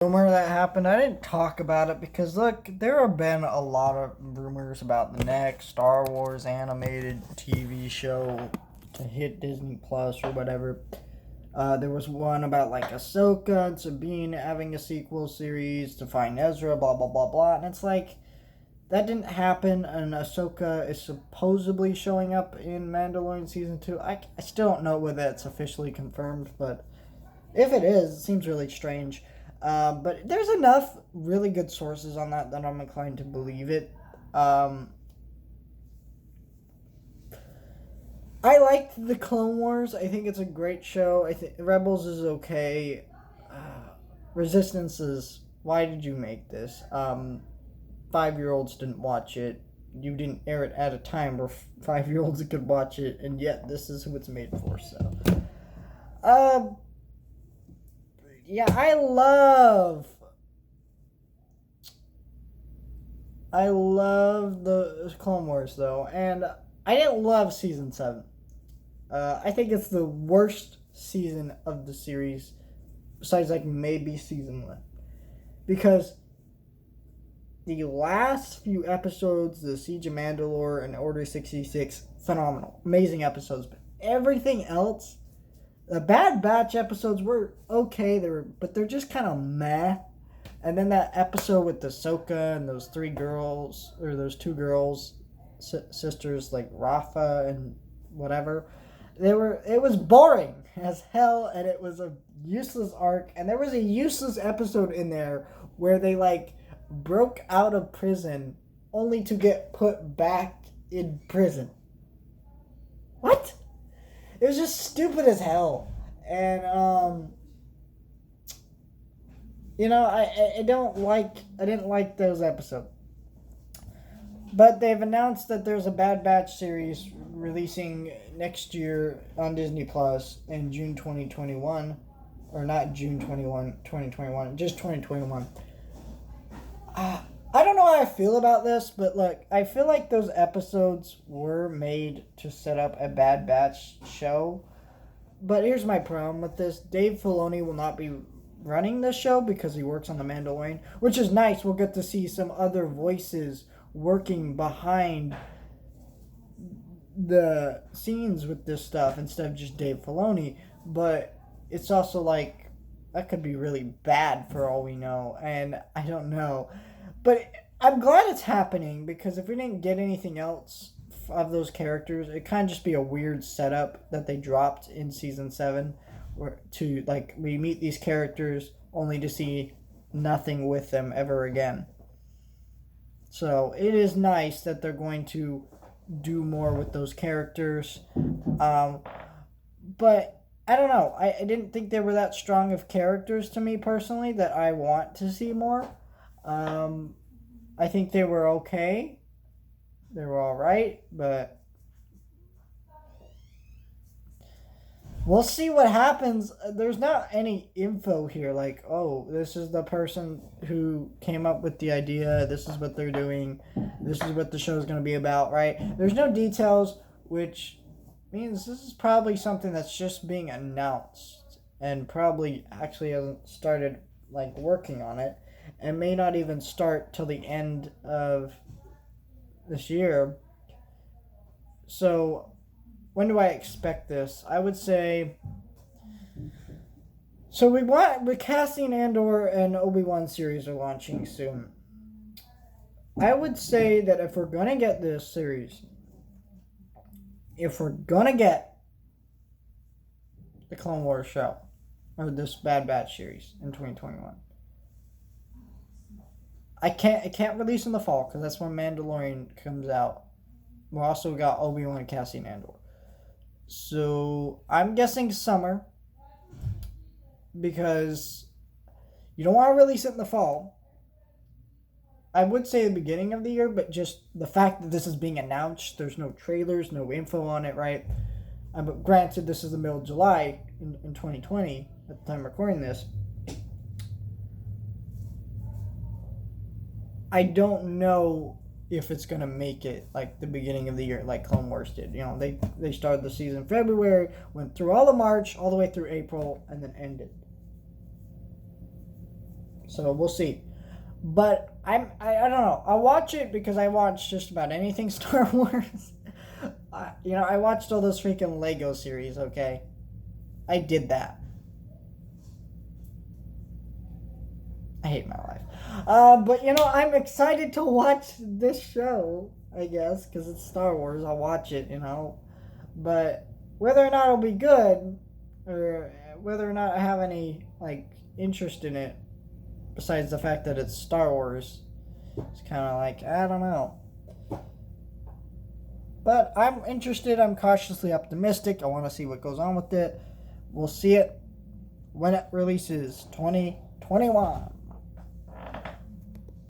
Rumor that happened. I didn't talk about it because look, there have been a lot of rumors about the next Star Wars animated TV show to hit Disney Plus or whatever. There was one about like Ahsoka and Sabine having a sequel series to find Ezra, blah blah blah blah, and it's like that didn't happen. And Ahsoka is supposedly showing up in Mandalorian season 2. I still don't know whether it's officially confirmed, but if it is, it seems really strange. But there's enough really good sources on that I'm inclined to believe it. I liked the Clone Wars. I think it's a great show. I think Rebels is okay. Resistance is, why did you make this? 5-year-olds didn't watch it. You didn't air it at a time where 5-year-olds could watch it, and yet this is who it's made for. So, yeah, I love the Clone Wars though, and I didn't love season 7. I think it's the worst season of the series, besides like maybe season 1, because the last few episodes, the Siege of Mandalore and Order 66, phenomenal, amazing episodes. But everything else, the Bad Batch episodes were okay. But they're just kind of meh. And then that episode with the Ahsoka and those 3 girls, or those 2 girls, sisters like Rafa and whatever, it was boring as hell, and it was a useless arc. And there was a useless episode in there where they like broke out of prison only to get put back in prison. What? It was just stupid as hell. And I didn't like those episodes. But they've announced that there's a Bad Batch series releasing next year on Disney Plus in June 2021. Or not June 2021, just 2021. I don't know how I feel about this, but look, I feel like those episodes were made to set up a Bad Batch show. But here's my problem with this. Dave Filoni will not be running this show because he works on The Mandalorian, which is nice. We'll get to see some other voices working behind the scenes with this stuff instead of just Dave Filoni. But it's also like, that could be really bad for all we know, and I don't know. But I'm glad it's happening, because if we didn't get anything else of those characters, it kind of just be a weird setup that they dropped in season 7, where to like we meet these characters only to see nothing with them ever again. So it is nice that they're going to do more with those characters. But I don't know. I didn't think they were that strong of characters to me personally that I want to see more. I think they were okay. They were all right, but we'll see what happens. There's not any info here like, oh, this is the person who came up with the idea. This is what they're doing. This is what the show is going to be about, right? There's no details, which means this is probably something that's just being announced and probably actually hasn't started like working on it, and may not even start till the end of this year. So when do I expect this? I would say, so we're casting Andor and Obi-Wan series are launching soon. I would say that if we're gonna get this series, if we're gonna get the Clone Wars show or this Bad Batch series in 2021, it can't release in the fall because that's when Mandalorian comes out. We also got Obi-Wan and Cassian Andor. So I'm guessing summer, because you don't want to release it in the fall. I would say the beginning of the year, but just the fact that this is being announced, there's no trailers, no info on it, right? But granted, this is the middle of July in 2020 at the time recording this. I don't know if it's going to make it like the beginning of the year like Clone Wars did. You know, they started the season in February, went through all of March, all the way through April, and then ended. So we'll see. But I don't know. I'll watch it because I watch just about anything Star Wars. I watched all those freaking Lego series, okay? I did that. I hate my life. But I'm excited to watch this show, I guess, because it's Star Wars. I'll watch it, But whether or not it'll be good, or whether or not I have any, interest in it, besides the fact that it's Star Wars, it's kind of I don't know. But I'm interested. I'm cautiously optimistic. I want to see what goes on with it. We'll see it when it releases, 2021.